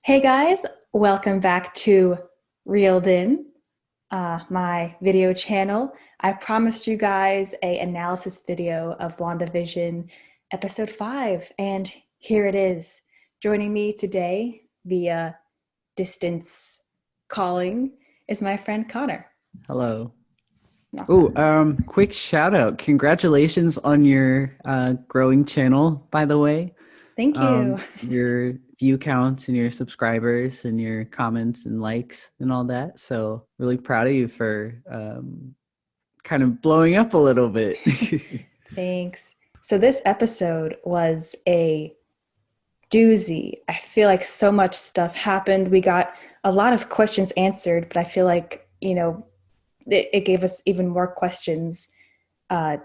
Hey guys, welcome back to Reeled In, my video channel. I promised you guys a analysis video of WandaVision episode 5, and here it is. Joining me today via distance calling is my friend Connor. Hello. Knock, Oh, knock. quick shout out. Congratulations on your growing channel, by the way. Thank you. Your view counts and your subscribers and your comments and likes and all that. So really proud of you for kind of blowing up a little bit. Thanks. So this episode was a doozy. I feel like so much stuff happened. We got a lot of questions answered, but I feel like, it gave us even more questions uh,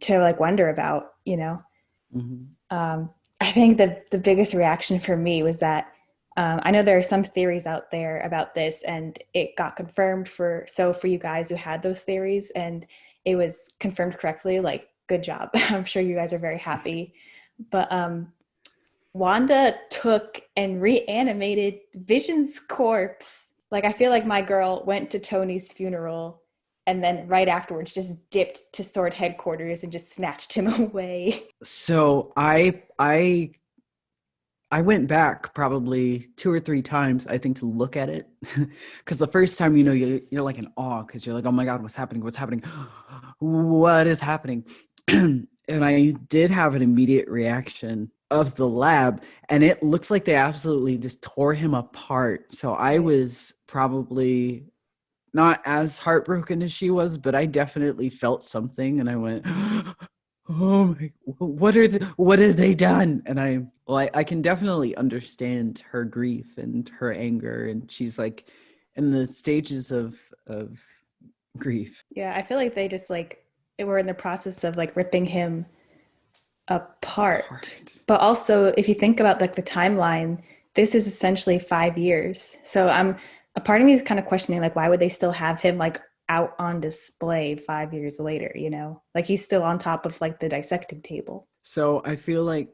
to like wonder about. Mhm. I think that the biggest reaction for me was that I know there are some theories out there about this, and it got confirmed for you guys who had those theories, and it was confirmed correctly. Like, good job. I'm sure you guys are very happy. But Wanda took and reanimated Vision's corpse. Like, I feel like my girl went to Tony's funeral and then right afterwards just dipped to Sword headquarters and just snatched him away. So I went back probably two or three times, I think, to look at it. Because the first time, you're like in awe because you're like, oh my God, what's happening? What's happening? What is happening? And I did have an immediate reaction of the lab, and it looks like they absolutely just tore him apart. So I Right. was probably not as heartbroken as she was, but I definitely felt something, and I went, "Oh my! What have they done?" And I can definitely understand her grief and her anger, and she's like in the stages of grief. Yeah, I feel like they just like were in the process of like ripping him apart. Part. But also, if you think about like the timeline, this is essentially 5 years. So a part of me is kind of questioning like why would they still have him like out on display 5 years later, Like he's still on top of like the dissecting table. So I feel like,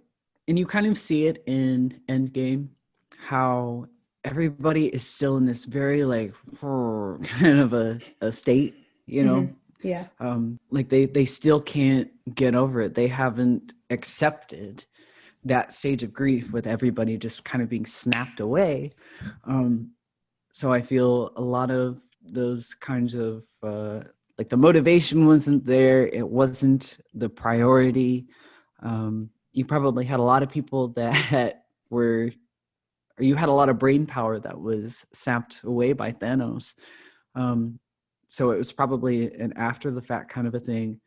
and you kind of see it in Endgame, how everybody is still in this very like kind of a state, Mm-hmm. Yeah. like they still can't get over it. They haven't accepted that stage of grief with everybody just kind of being snapped away. um so I feel a lot of those kinds of like the motivation wasn't there, it wasn't the priority. You probably had a lot of people that were, or you had a lot of brain power that was sapped away by Thanos. um so it was probably an after the fact kind of a thing.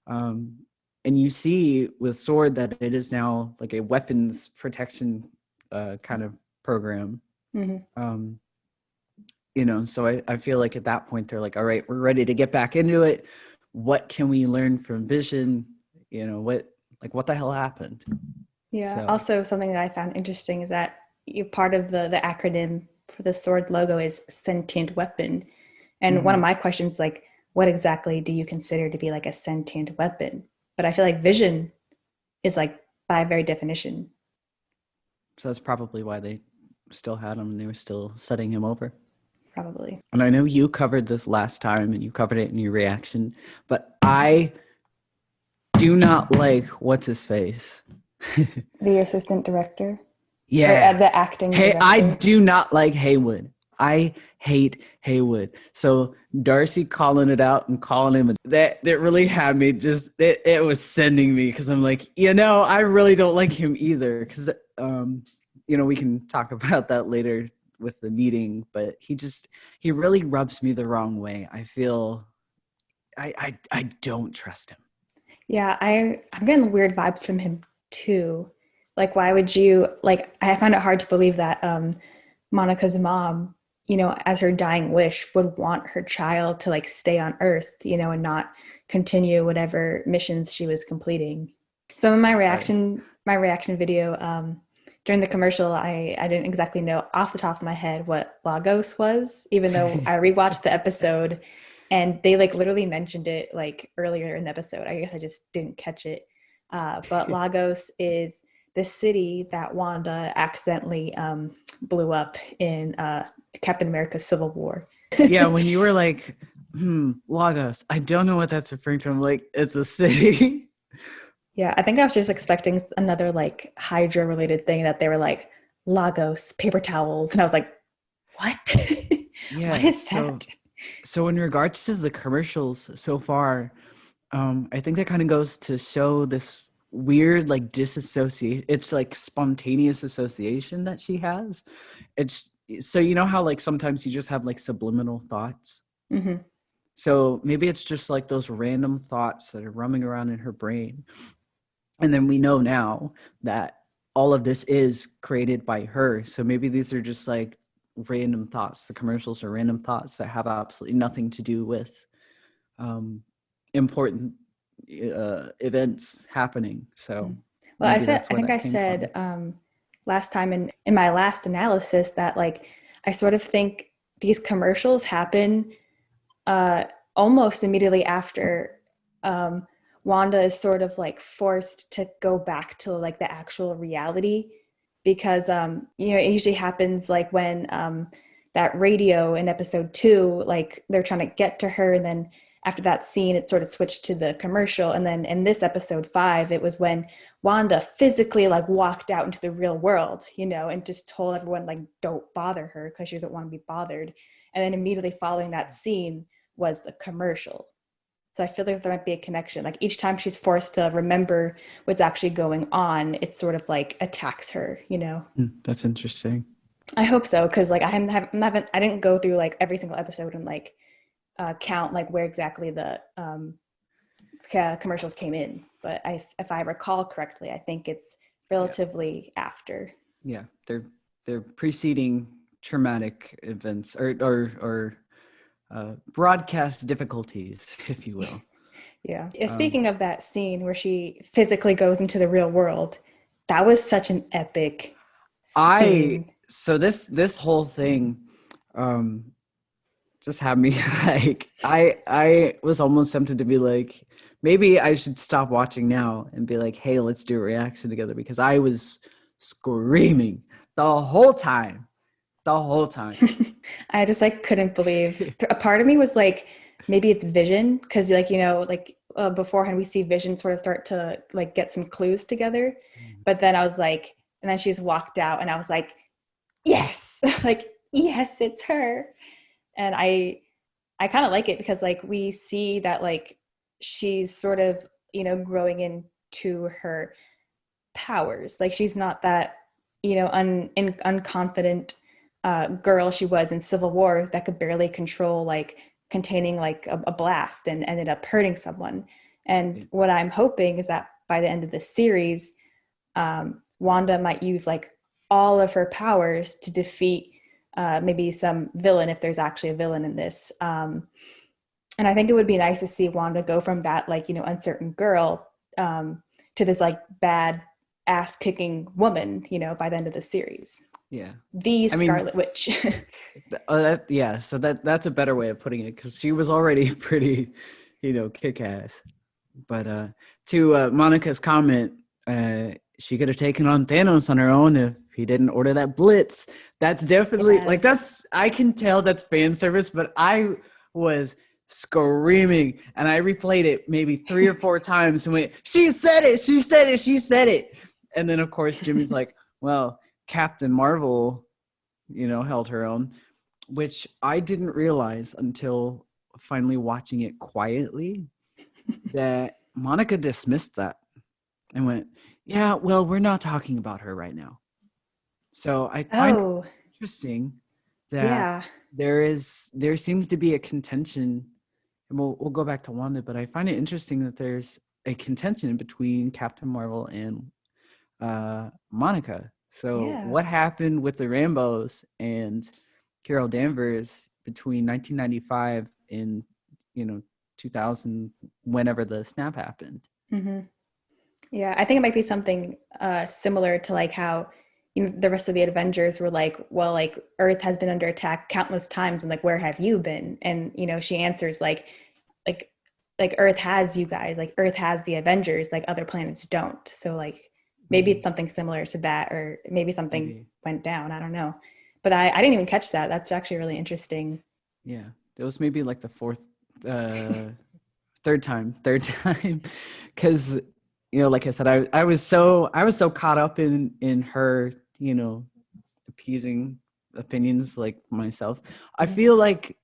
um, and you see with Sword that it is now like a weapons protection kind of program. Mm-hmm. um, so I feel like at that point they're like, all right, we're ready to get back into it. What can we learn from Vision? What the hell happened? Yeah. So Also, something that I found interesting is that you part of the acronym for the sword logo is sentient weapon. And one of mhm. my questions, like, what exactly do you consider to be like a sentient weapon? But I feel like vision is like by very definition, So that's probably why they still had him and they were still setting him over. probably. And I know you covered this last time and you covered it in your reaction, but I do not like what's his face. The assistant director or Yeah. the acting Hey, I director. do not like Haywood. I hate Haywood. So Darcy calling it out and calling him, that really had me just, it was sending me, because I'm like, I really don't like him either. Because we can talk about that later with the meeting, but he really rubs me the wrong way. I feel I don't trust him. Yeah, I'm getting weird vibes from him too. Like, why would you like? I find it hard to believe that Monica's mom, as her dying wish, would want her child to like stay on Earth, and not continue whatever missions she was completing. So in Right. my reaction video, during the commercial, I didn't exactly know off the top of my head what Lagos was, even though I rewatched the episode and they like literally mentioned it like earlier in the episode. I guess I just didn't catch it. But Lagos is the city that Wanda accidentally blew up in Captain America's Civil War. Yeah, when you were like, Lagos, I don't know what that's referring to. I'm like, it's a city. Yeah, I think I was just expecting another like Hydra related thing that they were like Lagos paper towels, and I was like, what? What Yeah, is that? so in regards to the commercials so far, I think that kind of goes to show this weird like disassociate. It's like spontaneous association that she has. It's so you know how like sometimes you just have like subliminal thoughts. Hmm. So maybe it's just like those random thoughts that are roaming around in her brain. And then we know now that all of this is created by her. So maybe these are just like random thoughts. The commercials are random thoughts that have absolutely nothing to do with important events happening. So Well, maybe that's I where think that I came said from. last time in my last analysis that like I sort of think these commercials happen uh, almost immediately after um, Wanda is sort of like forced to go back to like the actual reality because you know it usually happens like when that radio in episode 2 like they're trying to get to her and then after that scene it sort of switched to the commercial and then in this episode 5 it was when Wanda physically like walked out into the real world, you know, and just told everyone like don't bother her because she doesn't want to be bothered, and then immediately following that scene was the commercial. So I feel like there might be a connection. Like each time she's forced to remember what's actually going on, it sort of like attacks her, you know? That's interesting. I hope so, because like I didn't go through like every single episode and like count like where exactly the commercials came in. But if I recall correctly, I think it's Yeah. relatively after. Yeah. They're preceding traumatic events or broadcast difficulties, if you will. Yeah. Um, Speaking of that scene where she physically goes into the real world, that was such an epic I scene. so this whole thing um just had me like I was almost tempted to be like maybe I should stop watching now and be like, hey, let's do a reaction together because I was screaming the whole time. The whole time. I just like couldn't believe. A part of me was like, maybe it's Vision because like you know like beforehand we see Vision sort of start to like get some clues together, but then I was like, and then she's walked out, and I was like, yes, like yes, it's her, and I kind of like it because like we see that like she's sort of you know growing into her powers. Like she's not that you know unconfident girl she was in Civil War that could barely control like containing like a blast and ended up hurting someone. And what I'm hoping is that by the end of the series, Wanda might use like all of her powers to defeat maybe some villain if there's actually a villain in this. And I think it would be nice to see Wanda go from that like you know uncertain girl to this like bad ass kicking woman, you know, by the end of the series. Yeah. The I mean, Scarlet Witch. yeah, so that's a better way of putting it because she was already pretty, kick ass. But to Monica's comment, she could have taken on Thanos on her own if he didn't order that blitz. That's definitely like Yes. I can tell that's fan service, but I was screaming and I replayed it maybe 3 or 4 times and went, she said it, she said it, she said it. And then of course Jimmy's like, well, Captain Marvel, held her own, which I didn't realize until finally watching it quietly that Monica dismissed that and went, yeah, well, we're not talking about her right now. So I find it Oh, interesting that yeah. there seems to be a contention, and we'll go back to Wanda, but I find it interesting that there's a contention between Captain Marvel and Monica. So Yeah. what happened with the Rambos and Carol Danvers between 1995 and 2000, whenever the snap happened? Hmm. Yeah, I think it might be something similar to like how you know the rest of the Avengers were like, well, like Earth has been under attack countless times, and like where have you been? And you know, she answers like like Earth has you guys, like Earth has the Avengers, like other planets don't. So like maybe it's something similar to that, or maybe something Maybe. went down. I don't know. But I didn't even catch that. That's actually really interesting. Yeah. It was maybe like the fourth, uh, third time, because like I said, I was so caught up in her, appeasing opinions like myself. I Mhm. feel like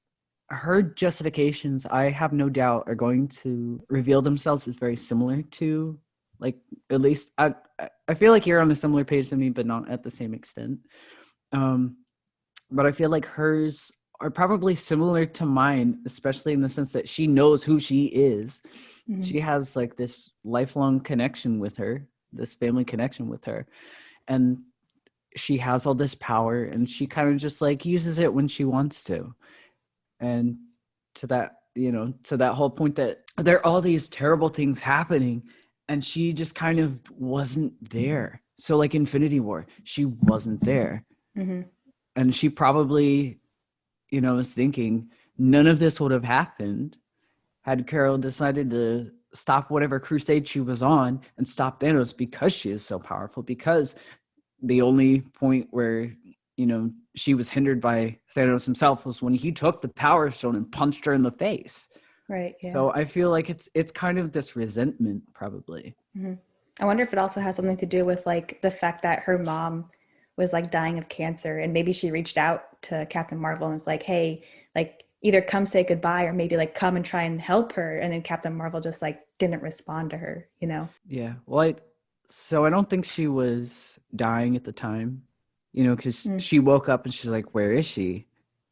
her justifications, I have no doubt, are going to reveal themselves as very similar to, like, at least I feel like you're on a similar page to me, but not at the same extent. Um, but I feel like hers are probably similar to mine, especially in the sense that she knows who she is. Mhm. She has like this lifelong connection with her, this family connection with her, and she has all this power, and she kind of just like uses it when she wants to. And to that whole point, that there are all these terrible things happening, and she just kind of wasn't there. So like Infinity War, she wasn't there, Mhm. and she probably was thinking none of this would have happened had Carol decided to stop whatever crusade she was on and stop Thanos, because she is so powerful. Because the only point where she was hindered by Thanos himself was when he took the Power Stone and punched her in the face. Right. Yeah. So I feel like it's kind of this resentment, probably. Mhm. I wonder if it also has something to do with like the fact that her mom was like dying of cancer, and maybe she reached out to Captain Marvel and was like, "Hey, like either come say goodbye or maybe like come and try and help her." And then Captain Marvel just like didn't respond to her, you know? Yeah. Well, so I don't think she was dying at the time, because Mm. she woke up and she's like, "Where is she?"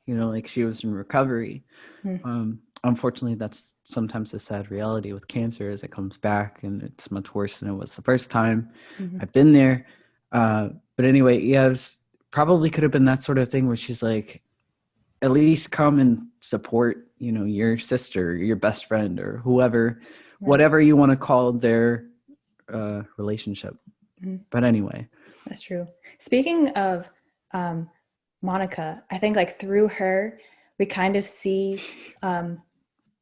Like she was in recovery. Mm. Unfortunately, that's sometimes a sad reality with cancer, as it comes back and it's much worse than it was the first time. Mhm. I've been there. But anyway, yeah, it probably could have been that sort of thing where she's like, at least come and support, your sister, your best friend, or whoever, Right. whatever you want to call their relationship. Mhm. But anyway, That's true. Speaking of um, Monica, I think like through her, we kind of see um,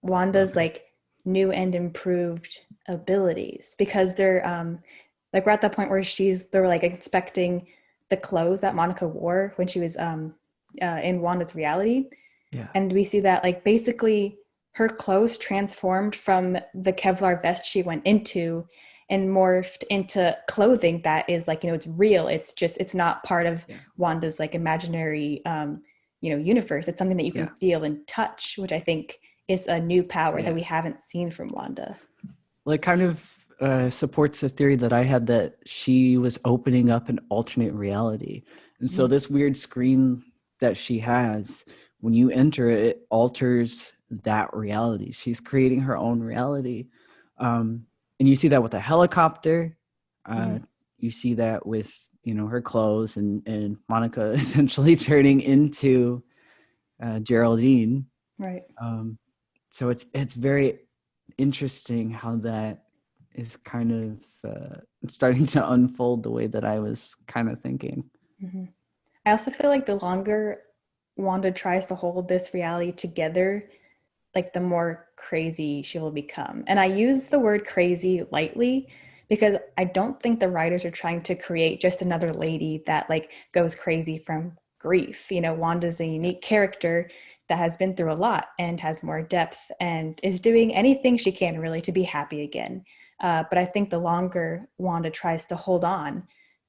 Wanda's like new and improved abilities, because they're like we're at the point where they're like inspecting the clothes that Monica wore when she was in Wanda's reality, yeah, and we see that like basically her clothes transformed from the Kevlar vest she went into and morphed into clothing that is like, it's real. It's not part of yeah, Wanda's like imaginary universe. It's something that you can yeah, feel and touch, which I think is a new power that yeah. we haven't seen from Wanda. Well, it kind of supports the theory that I had, that she was opening up an alternate reality. And so Mhm. this weird screen that she has, when you enter it, it alters that reality. She's creating her own reality. And you see that with a helicopter. Uh, Mhm. you see that with, her clothes, and Monica essentially turning into Geraldine. Right. So it's very interesting how that is kind of starting to unfold the way that I was kind of thinking. Mhm. I also feel like the longer Wanda tries to hold this reality together, like the more crazy she will become. And I use the word crazy lightly because I don't think the writers are trying to create just another lady that like goes crazy from grief. Wanda's a Yeah, unique character that has been through a lot and has more depth and is doing anything she can really to be happy again. But I think the longer Wanda tries to hold on,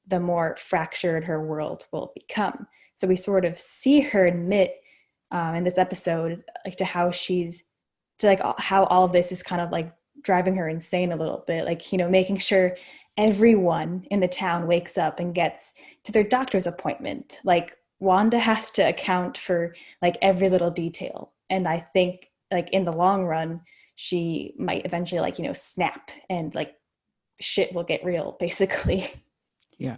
the more fractured her world will become. So we sort of see her admit in this episode, like to like how all of this is kind of like driving her insane a little bit, like making sure everyone in the town wakes up and gets to their doctor's appointment. Like Wanda has to account for like every little detail, and I think like in the long run she might eventually like snap and like shit will get real basically. yeah.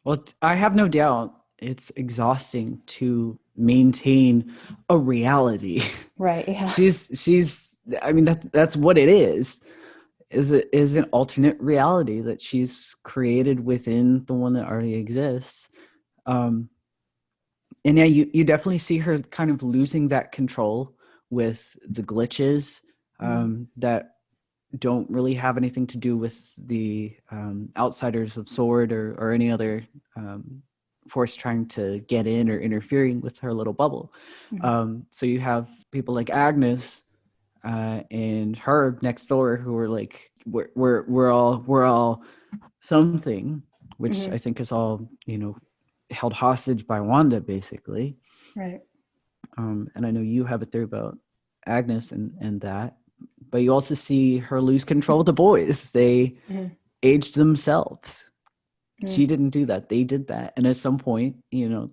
Well, I have no doubt it's exhausting to maintain a reality. Right. Yeah. she's I mean, that's what it is an alternate reality that she's created within the one that already exists. um and yeah, you definitely see her kind of losing that control with the glitches, Mhm. that don't really have anything to do with the outsiders of Sword or any other force trying to get in or interfering with her little bubble. Mm-hmm. So you have people like Agnes and Herb next door who are like, we're all something, which Mm-hmm. I think is all, held hostage by Wanda, basically. Right. And I know you have a theory about Agnes and that, but you also see her lose control of the boys. They Mm-hmm. aged themselves. Mm-hmm. She didn't do that. They did that. And at some point,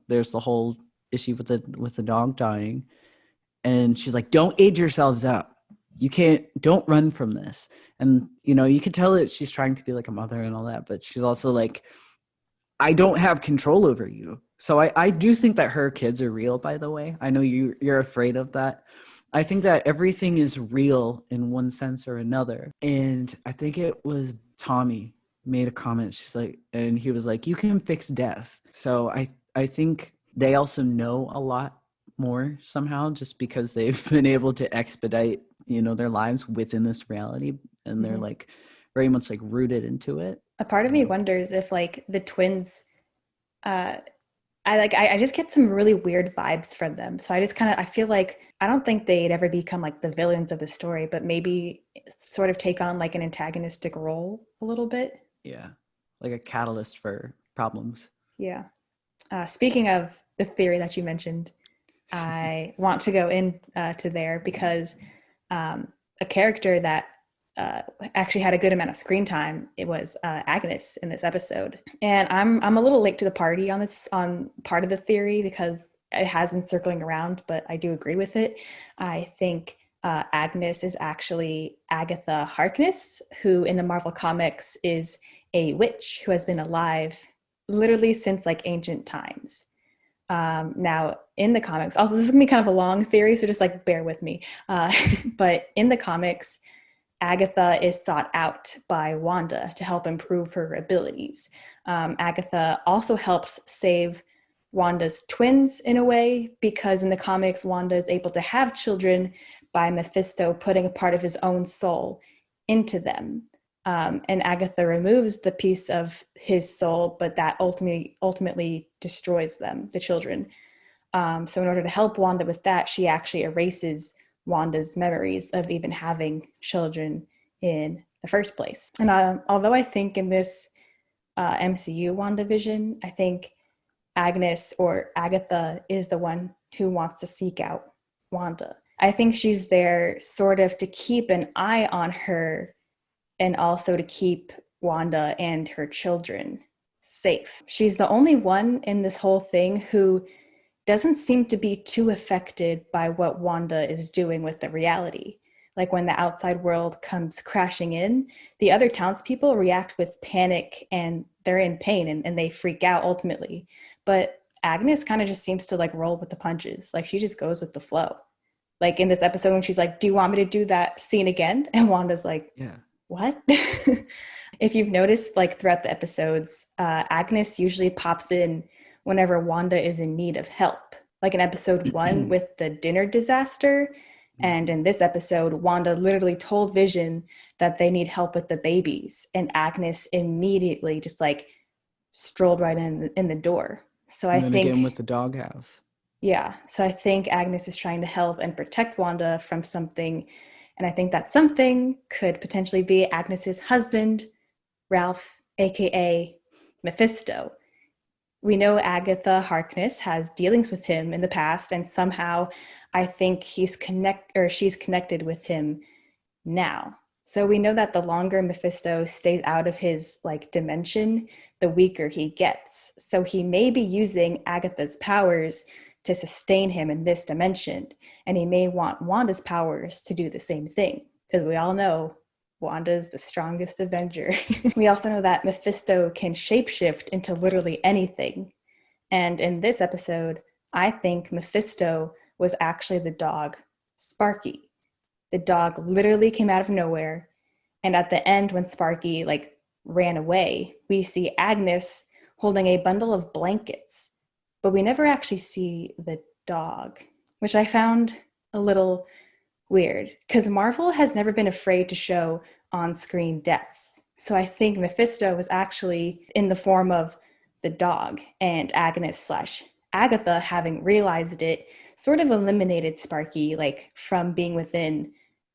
there's the whole issue with the dog dying. And she's like, don't age yourselves out. Don't run from this. And, you can tell that she's trying to be like a mother and all that, but she's also like, I don't have control over you. So I do think that her kids are real, by the way. I know you're afraid of that. I think that everything is real in one sense or another. And I think it was Tommy made a comment. And he was like, you can fix death. So I think they also know a lot more somehow, just because they've been able to expedite, their lives within this reality. And they're Mm-hmm. like very much like rooted into it. A part of me wonders if like the twins, uh, I just get some really weird vibes from them. So I feel like I don't think they'd ever become like the villains of the story, but maybe sort of take on like an antagonistic role a little bit. Yeah, like a catalyst for problems. Yeah. Speaking of the theory that you mentioned, I want to go in to there because a character that uh, actually had a good amount of screen time. It was Agnes in this episode, and I'm a little late to the party on part of the theory because it has been circling around, but I do agree with it. I think Agnes is actually Agatha Harkness, who in the Marvel comics is a witch who has been alive literally since like ancient times. Now, in the comics, also, this is gonna be kind of a long theory, so just like bear with me. But in the comics, Agatha is sought out by Wanda to help improve her abilities. Agatha also helps save Wanda's twins in a way, because in the comics, Wanda is able to have children by Mephisto putting a part of his own soul into them. And Agatha removes the piece of his soul, but that ultimately destroys them, the children. So in order to help Wanda with that, she actually erases Wanda's memories of even having children in the first place. And although I think in this MCU WandaVision, I think Agnes or Agatha is the one who wants to seek out Wanda. I think she's there sort of to keep an eye on her and also to keep Wanda and her children safe. She's the only one in this whole thing who doesn't seem to be too affected by what Wanda is doing with the reality. Like when the outside world comes crashing in, the other townspeople react with panic and they're in pain and they freak out ultimately. But Agnes kind of just seems to like roll with the punches. Like she just goes with the flow. Like in this episode when she's like, do you want me to do that scene again? And Wanda's like, Yeah. what? If you've noticed, like throughout the episodes, Agnes usually pops in whenever Wanda is in need of help. Like in episode one with the dinner disaster. And in this episode, Wanda literally told Vision that they need help with the babies. And Agnes immediately just like strolled right in the door. So I And then again think, with the doghouse. yeah, so I think Agnes is trying to help and protect Wanda from something. And I think that something could potentially be Agnes's husband, Ralph, aka Mephisto. We know Agatha Harkness has dealings with him in the past, and somehow I think she's connected with him now. So we know that the longer Mephisto stays out of his like dimension, the weaker he gets. So he may be using Agatha's powers to sustain him in this dimension, and he may want Wanda's powers to do the same thing, because we all know Wanda's the strongest Avenger. We also know that Mephisto can shapeshift into literally anything. And in this episode, I think Mephisto was actually the dog, Sparky. The dog literally came out of nowhere. And at the end, when Sparky like ran away, we see Agnes holding a bundle of blankets, but we never actually see the dog, which I found a little weird because Marvel has never been afraid to show on-screen deaths. So I think Mephisto was actually in the form of the dog, and Agnes slash Agatha, having realized it, sort of eliminated Sparky like from being within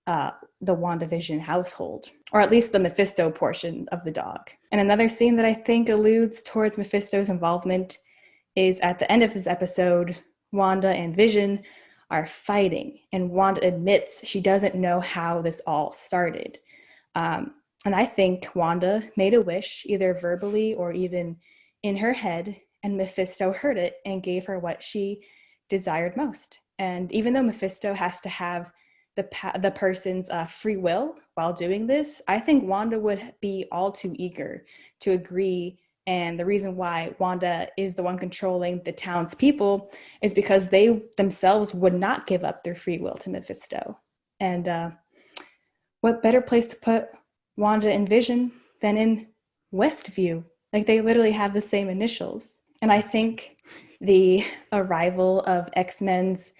uh, the WandaVision household, or at least the Mephisto portion of the dog. And another scene that I think alludes towards Mephisto's involvement is at the end of this episode, Wanda and Vision are fighting, and Wanda admits she doesn't know how this all started. And I think Wanda made a wish, either verbally or even in her head, and Mephisto heard it and gave her what she desired most. And even though Mephisto has to have the person's free will while doing this, I think Wanda would be all too eager to agree. And the reason why Wanda is the one controlling the town's people is because they themselves would not give up their free will to Mephisto. And what better place to put Wanda and Vision than in Westview? Like, they literally have the same initials. And I think the arrival of X-Men's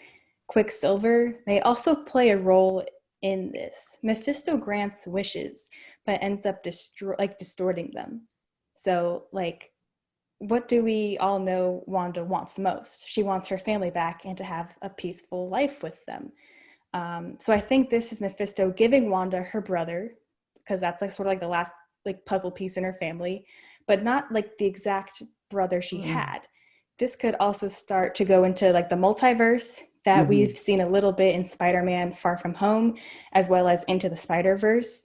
Quicksilver may also play a role in this. Mephisto grants wishes, but ends up distorting them. So, like, what do we all know Wanda wants the most? She wants her family back and to have a peaceful life with them. So I think this is Mephisto giving Wanda her brother, because that's like sort of like the last like puzzle piece in her family, but not like the exact brother she had. This could also start to go into like the multiverse that we've seen a little bit in Spider-Man Far From Home, as well as Into the Spider-Verse.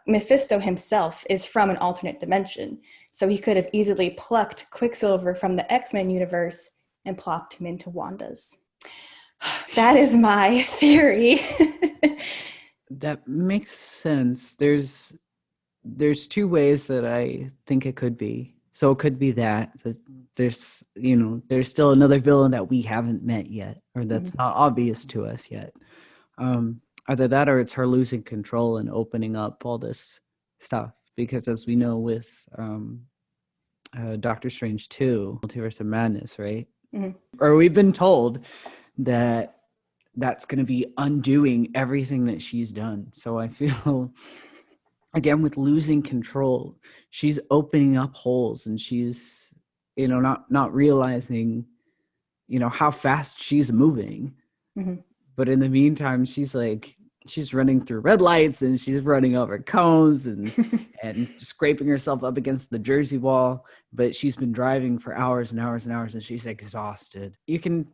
Mephisto himself is from an alternate dimension, so he could have easily plucked Quicksilver from the X-Men universe and plopped him into Wanda's. That is my theory. That makes sense. There's two ways that I think it could be. So it could be that there's there's still another villain that we haven't met yet, or that's not obvious to us yet. Either that, or it's her losing control and opening up all this stuff. Because as we know with Doctor Strange 2, Multiverse of Madness, right? Or we've been told that that's going to be undoing everything that she's done. So I feel, again, with losing control, she's opening up holes, and she's, not realizing, how fast she's moving. But in the meantime, she's running through red lights, and she's running over cones and scraping herself up against the Jersey wall. But she's been driving for hours and hours and hours, and she's exhausted. You can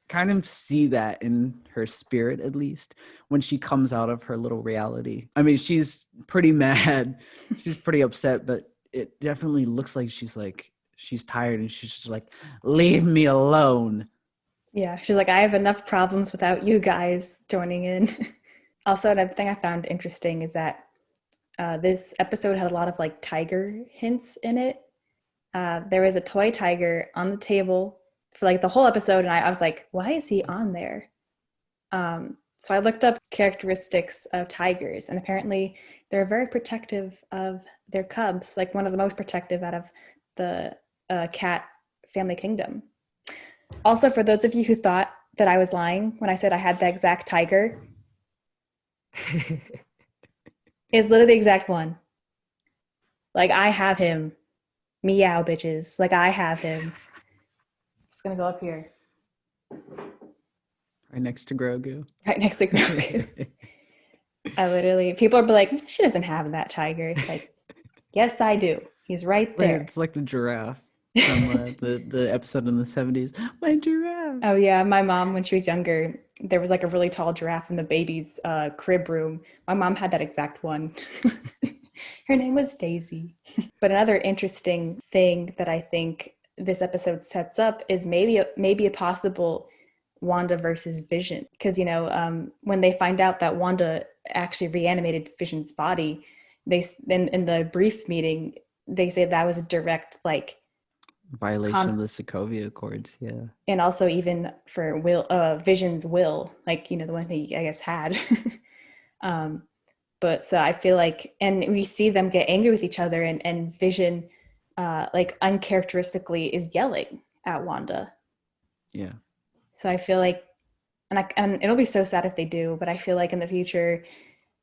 kind of see that in her spirit, at least when she comes out of her little reality. I mean, she's pretty mad, she's pretty upset, but it definitely looks like she's tired, and she's just like, leave me alone. Yeah, she's like, I have enough problems without you guys joining in. Also, another thing I found interesting is that this episode had a lot of like tiger hints in it. There was a toy tiger on the table for like the whole episode, and I was like, why is he on there? So I looked up characteristics of tigers, and apparently they're very protective of their cubs, like one of the most protective out of the cat family kingdom. Also, for those of you who thought that I was lying when I said I had the exact tiger, it's literally the exact one. Like, I have him. Meow, bitches. Like, I have him. It's gonna go up here. Right next to Grogu. Right next to Grogu. People are like, she doesn't have that tiger. It's like, yes, I do. He's right there. It's like the giraffe from the episode in the 70s. My giraffe. Oh, yeah. My mom, when she was younger, there was like a really tall giraffe in the baby's crib room. My mom had that exact one. Her name was Daisy. But another interesting thing that I think this episode sets up is maybe a possible Wanda versus Vision. Because, when they find out that Wanda actually reanimated Vision's body, in the brief meeting, they say that was a direct, like, violation of the Sokovia Accords, yeah. And also even for Vision's will, like, the one he, I guess, had. But so I feel like, and we see them get angry with each other, and Vision, like, uncharacteristically is yelling at Wanda. Yeah. So I feel like And it'll be so sad if they do, but I feel like in the future,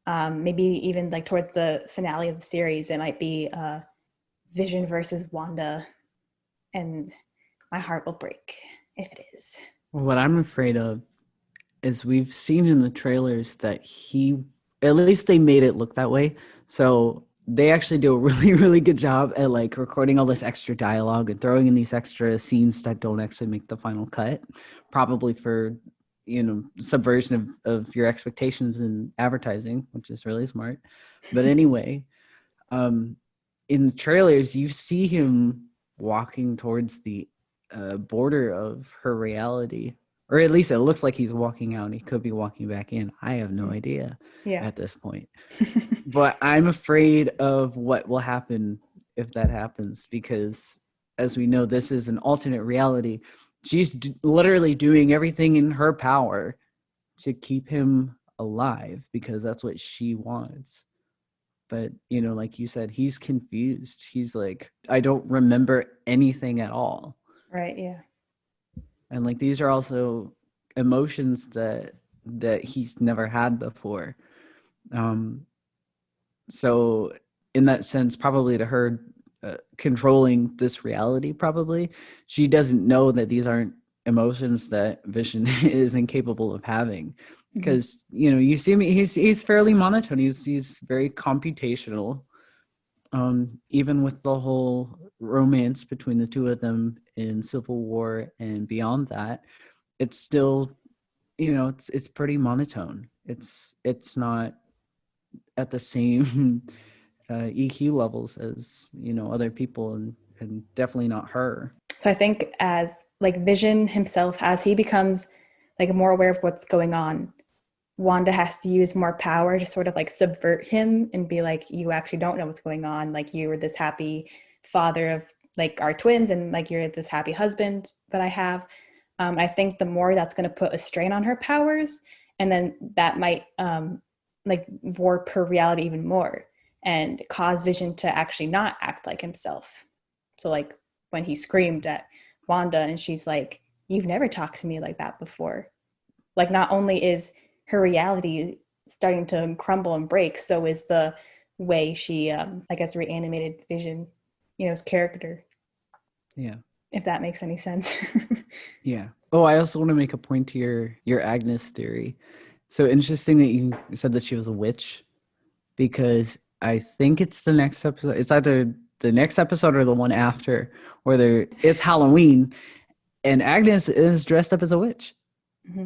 maybe even like towards the finale of the series, it might be Vision versus Wanda, and my heart will break if it is. What I'm afraid of is we've seen in the trailers that at least they made it look that way. So they actually do a really, really good job at like recording all this extra dialogue and throwing in these extra scenes that don't actually make the final cut, probably for, subversion of your expectations in advertising, which is really smart. But anyway, um, in the trailers, you see him walking towards the border of her reality, or at least it looks like he's walking out. And he could be walking back in. I have no idea Yeah. at this point, but I'm afraid of what will happen if that happens, because as we know, this is an alternate reality. She's literally doing everything in her power to keep him alive because that's what she wants. But like you said, he's confused. He's like, I don't remember anything at all. Right. Yeah. And like these are also emotions that he's never had before. So in that sense, probably to her, controlling this reality, probably she doesn't know that these aren't emotions that Vision is incapable of having. Because you see me, he's fairly monotone. He's very computational. Even with the whole romance between the two of them in Civil War and beyond that, it's still, it's pretty monotone. It's not at the same EQ levels as other people, and definitely not her. So I think as like Vision himself, as he becomes like more aware of what's going on, Wanda has to use more power to sort of like subvert him and be like, you actually don't know what's going on. Like you were this happy father of like our twins, and like you're this happy husband that I have. I think the more that's going to put a strain on her powers, and then that might like warp her reality even more and cause Vision to actually not act like himself. So like when he screamed at Wanda and she's like, "You've never talked to me like that before." Like not only is her reality starting to crumble and break, so is the way she, I guess, reanimated Vision, his character. Yeah. If that makes any sense. Yeah. Oh, I also want to make a point to your Agnes theory. So interesting that you said that she was a witch, because I think it's the next episode. It's either the next episode or the one after, where it's Halloween, and Agnes is dressed up as a witch. Mm-hmm.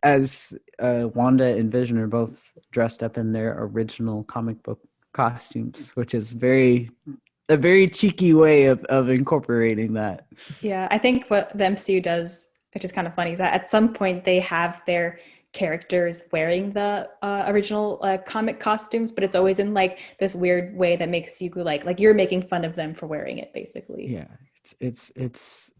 As Wanda and Vision are both dressed up in their original comic book costumes, which is a very cheeky way of incorporating that. Yeah, I think what the MCU does, which is kind of funny, is that at some point they have their characters wearing the original comic costumes, but it's always in like this weird way that makes you like you're making fun of them for wearing it, basically. Yeah, it's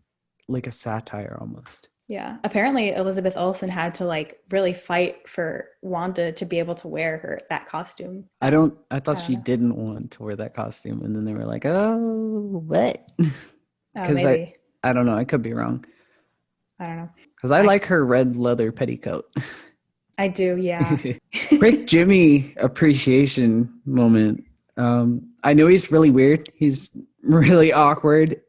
like a satire almost. Yeah, apparently Elizabeth Olsen had to like really fight for Wanda to be able to wear that costume. I thought she didn't want to wear that costume, and then they were like, "Oh, what?" Because I don't know. I could be wrong. I don't know. Because I like her red leather petticoat. I do, yeah. Quick Jimmy appreciation moment. I know he's really weird. He's really awkward.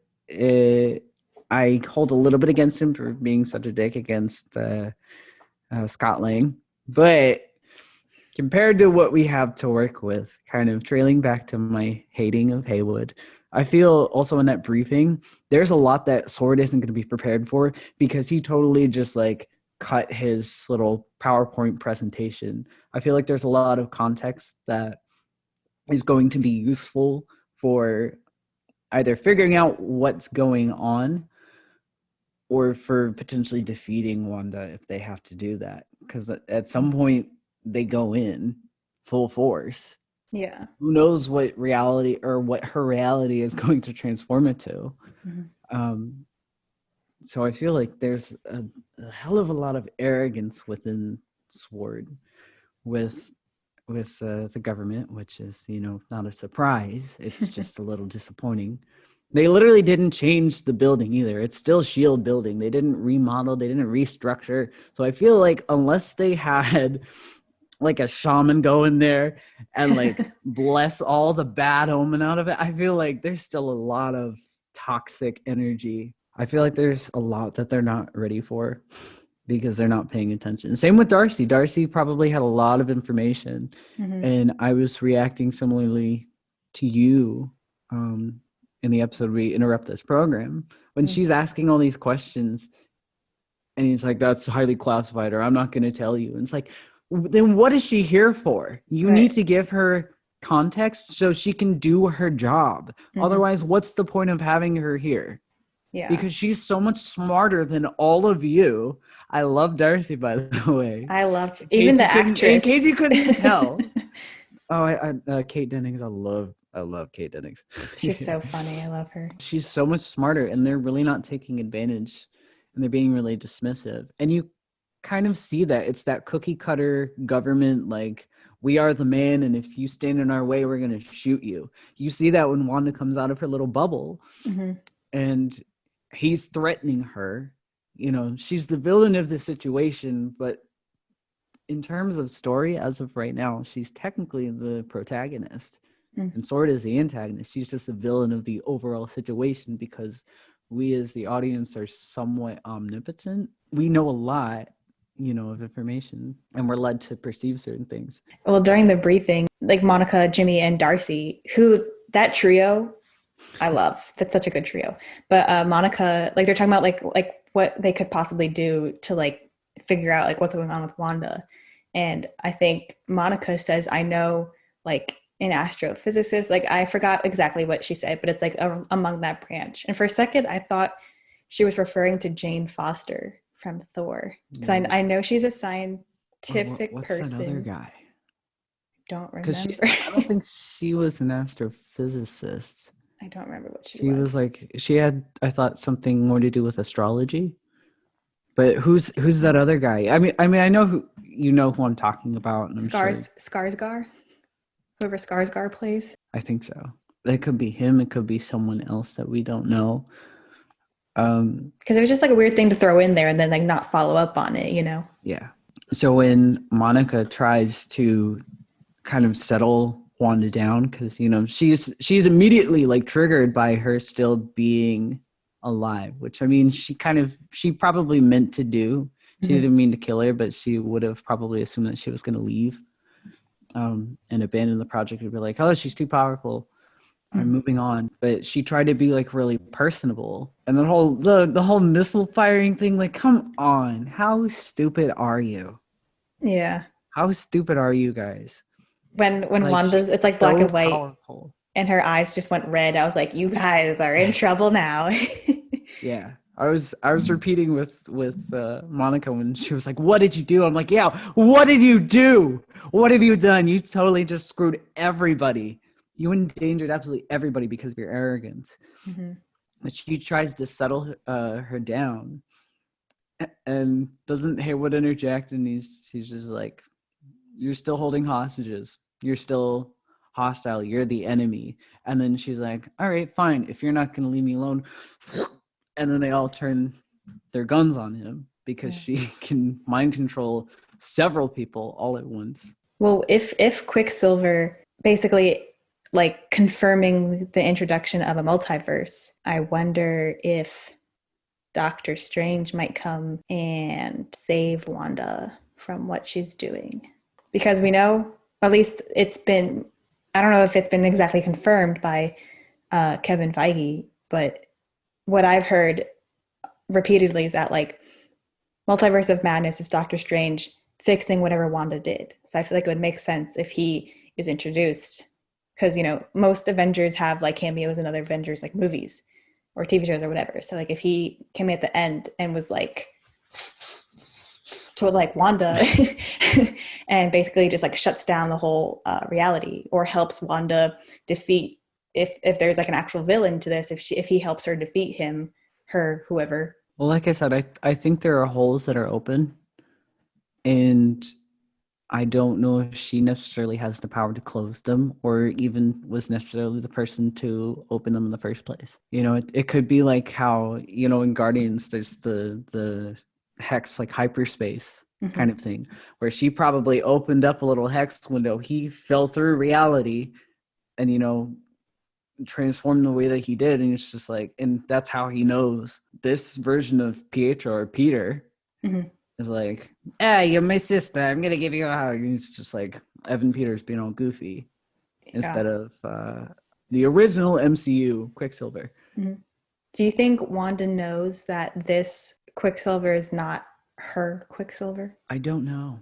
I hold a little bit against him for being such a dick against Scott Lang, but compared to what we have to work with, kind of trailing back to my hating of Haywood, I feel also in that briefing, there's a lot that Sword isn't going to be prepared for, because he totally just like cut his little PowerPoint presentation. I feel like there's a lot of context that is going to be useful for either figuring out what's going on or for potentially defeating Wanda if they have to do that. Because at some point they go in full force. Yeah. Who knows what reality or what her reality is going to transform it to. Mm-hmm. So I feel like there's a hell of a lot of arrogance within Sword with the government, which is, not a surprise. It's just a little disappointing. They literally didn't change the building either. It's still Shield building. They didn't remodel, they didn't restructure. So I feel like unless they had like a shaman go in there and like bless all the bad omen out of it, I feel like there's still a lot of toxic energy. I feel like there's a lot that they're not ready for because they're not paying attention. Same with Darcy. Darcy probably had a lot of information, and I was reacting similarly to you in the episode We Interrupt This Program when she's asking all these questions, and he's like, "That's highly classified," or "I'm not going to tell you." And it's like, then what is she here for? You need to give her context so she can do her job. Otherwise, what's the point of having her here? Yeah. Because she's so much smarter than all of you. I love Darcy, by the way. I love even the actress. In case you couldn't tell. Kate Dennings. I love Kate Dennings. She's so funny. I love her. She's so much smarter, and they're really not taking advantage, and they're being really dismissive. And you kind of see that it's that cookie cutter government, like, we are the man, and if you stand in our way, we're going to shoot you. You see that when Wanda comes out of her little bubble, and he's threatening her. You know, she's the villain of the situation, but in terms of story, as of right now, she's technically the protagonist, and Sword is the antagonist. She's just the villain of the overall situation because we as the audience are somewhat omnipotent. We know a lot, you know, of information, and we're led to perceive certain things. Well, during the briefing, like Monica, Jimmy, and Darcy, that trio, I love. That's such a good trio. But Monica, like, they're talking about like what they could possibly do to like figure out like what's going on with Wanda. And I think Monica says, I know like an astrophysicist, like I forgot exactly what she said, but it's like among that branch. And for a second, I thought she was referring to Jane Foster from Thor. Because I know she's a scientific what's person. That other guy? Don't remember. I don't think she was an astrophysicist. I don't remember what she was like, she had, I thought, something more to do with astrology. But who's that other guy? I mean, I know who I'm talking about. And Skarsgård, whoever Skarsgård plays. I think so. It could be him. It could be someone else that we don't know. Because it was just like a weird thing to throw in there and then like not follow up on it, you know? Yeah. So when Monica tries to kind of settle Wanda down, because you know she's immediately like triggered by her still being alive, which I mean she probably meant to do. She didn't mean to kill her, but she would have probably assumed that she was going to leave and abandon the project and be like, oh, she's too powerful, I'm moving on. But she tried to be like really personable, and the whole missile firing thing, like, come on, how stupid are you? Yeah, how stupid are you guys? When like, Wanda's, it's like black and white, powerful. And her eyes just went red. I was like, you guys are in trouble now. Yeah. I was repeating with Monica when she was like, what did you do? I'm like, yeah, what did you do? What have you done? You totally just screwed everybody. You endangered absolutely everybody because of your arrogance. But she tries to settle her down, and doesn't Haywood interject, and he's just like, you're still holding hostages. You're still hostile. You're the enemy. And then she's like, all right, fine. If you're not going to leave me alone. And then they all turn their guns on him because she can mind control several people all at once. Well, if Quicksilver basically like confirming the introduction of a multiverse, I wonder if Doctor Strange might come and save Wanda from what she's doing. Because we know, at least it's been, I don't know if it's been exactly confirmed by Kevin Feige, but what I've heard repeatedly is that like Multiverse of Madness is Doctor Strange fixing whatever Wanda did. So I feel like it would make sense if he is introduced, because, you know, most Avengers have like cameos in other Avengers like movies or TV shows or whatever. So like if he came at the end and was like told like Wanda and basically just like shuts down the whole reality, or helps Wanda defeat, if there's like an actual villain to this, if he helps her defeat him, her, whoever. Well, like I said, I think there are holes that are open, and I don't know if she necessarily has the power to close them or even was necessarily the person to open them in the first place. You know, it could be like how, you know, in Guardians there's the hex, like hyperspace kind of thing, where she probably opened up a little hex window. He fell through reality and, you know, transformed the way that he did. And it's just like, and that's how he knows this version of Pietro or Peter is like, you're my sister, I'm gonna give you a hug. And it's just like Evan Peters being all goofy instead of the original MCU Quicksilver. Do you think Wanda knows that this Quicksilver is not her Quicksilver? I don't know.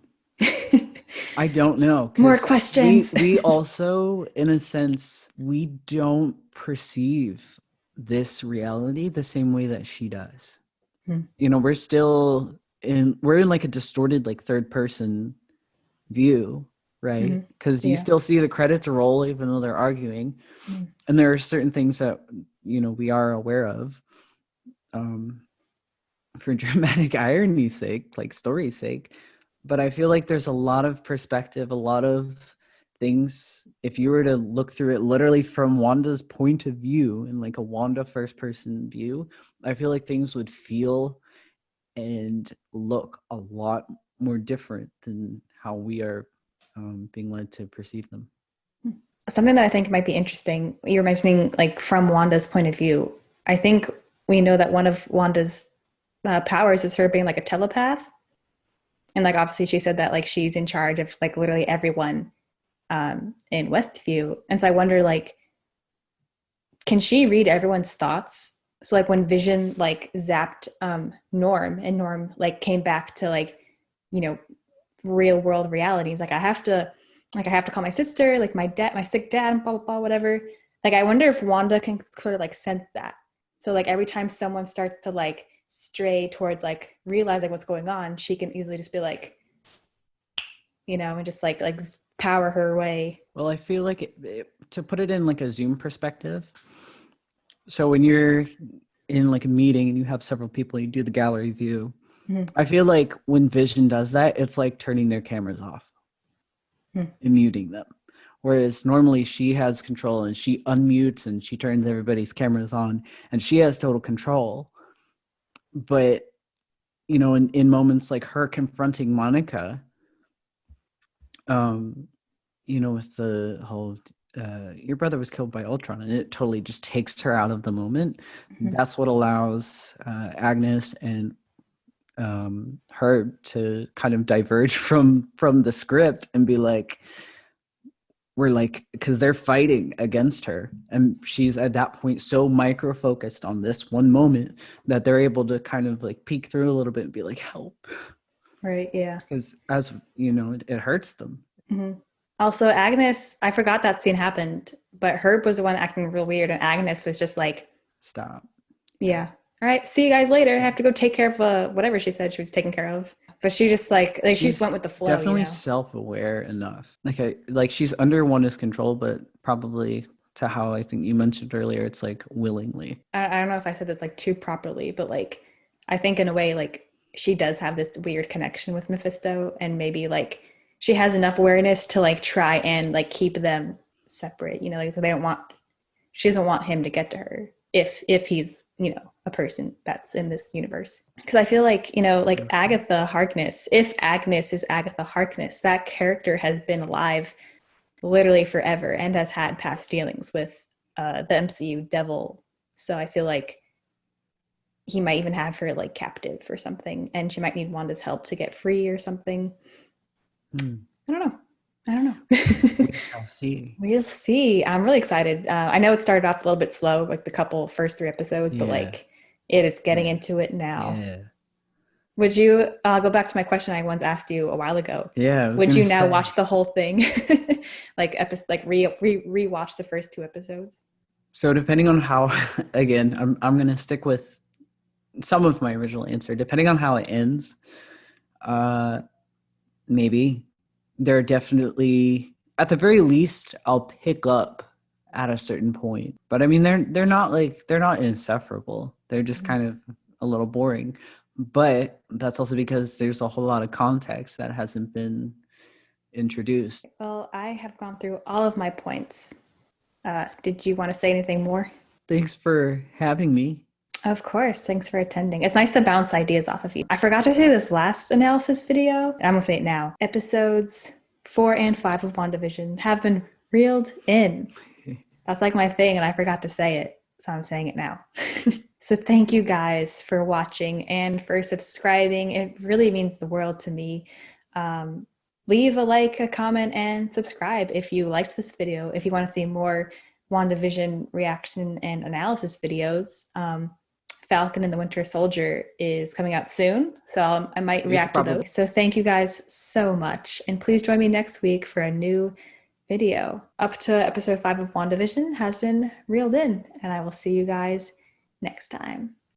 I don't know. More questions. We also, in a sense, we don't perceive this reality the same way that she does. You know, we're in like a distorted, like third person view, right? Because you still see the credits roll even though they're arguing. And there are certain things that, you know, we are aware of for dramatic irony's sake, like story's sake. But I feel like there's a lot of perspective, a lot of things. If you were to look through it literally from Wanda's point of view, in like a Wanda first person view, I feel like things would feel and look a lot more different than how we are being led to perceive them. Something that I think might be interesting, you were mentioning like from Wanda's point of view. I think we know that one of Wanda's powers is her being like a telepath. And like obviously she said that like she's in charge of like literally everyone in Westview. And so I wonder, like, can she read everyone's thoughts? So like when Vision like zapped Norm, and Norm like came back to like, you know, real world realities, like I have to call my sister, like my sick dad, blah blah blah, whatever. Like I wonder if Wanda can sort of like sense that. So like every time someone starts to like stray towards like realizing what's going on, she can easily just be like, you know, and just like power her way. Well, I feel like to put it in like a Zoom perspective. So when you're in like a meeting and you have several people, you do the gallery view. I feel like when Vision does that, it's like turning their cameras off and muting them. Whereas normally she has control and she unmutes and she turns everybody's cameras on and she has total control. But, you know, in moments like her confronting Monica, you know, with the whole your brother was killed by Ultron, and it totally just takes her out of the moment. That's what allows Agnes and her to kind of diverge from the script and be like, we're like, because they're fighting against her, and she's at that point so micro focused on this one moment that they're able to kind of like peek through a little bit and be like, help. Right. Yeah. Because as you know, it hurts them. Also, Agnes, I forgot that scene happened, but Herb was the one acting real weird, and Agnes was just like, stop. Yeah. All right. See you guys later. I have to go take care of whatever she said she was taking care of. But she just like she just went with the flow. Definitely, you know? self-aware enough. Like she's under Wanda's control, but probably to how I think you mentioned earlier, it's like willingly. I don't know if I said this like too properly, but like I think in a way like she does have this weird connection with Mephisto, and maybe like she has enough awareness to like try and like keep them separate. You know, like she doesn't want him to get to her if he's, you know, a person that's in this universe. Because I feel like, you know, like Agatha Harkness, if Agnes is Agatha Harkness, that character has been alive literally forever and has had past dealings with the MCU devil. So I feel like he might even have her like captive or something, and she might need Wanda's help to get free or something. I don't know. We shall see. We'll see. I'm really excited. I know it started off a little bit slow, like the first 3 episodes, but like it is getting into it now. Yeah. Would you go back to my question I once asked you a while ago? Yeah. Would you now watch the whole thing, like rewatch the first 2 episodes? So depending on how, again, I'm gonna stick with some of my original answer. Depending on how it ends, maybe. There are definitely, at the very least, I'll pick up at a certain point. But I mean, they're not insufferable. They're just kind of a little boring. But that's also because there's a whole lot of context that hasn't been introduced. Well, I have gone through all of my points. Did you want to say anything more? Thanks for having me. Of course. Thanks for attending. It's nice to bounce ideas off of you. I forgot to say this last analysis video. I'm going to say it now. Episodes 4 and 5 of WandaVision have been reeled in. That's like my thing, and I forgot to say it. So I'm saying it now. So thank you guys for watching and for subscribing. It really means the world to me. Leave a like, a comment, and subscribe if you liked this video. If you want to see more WandaVision reaction and analysis videos, Falcon and the Winter Soldier is coming out soon, so I might react to those. So thank you guys so much, and please join me next week for a new video. Up to episode 5 of WandaVision has been reeled in, and I will see you guys next time.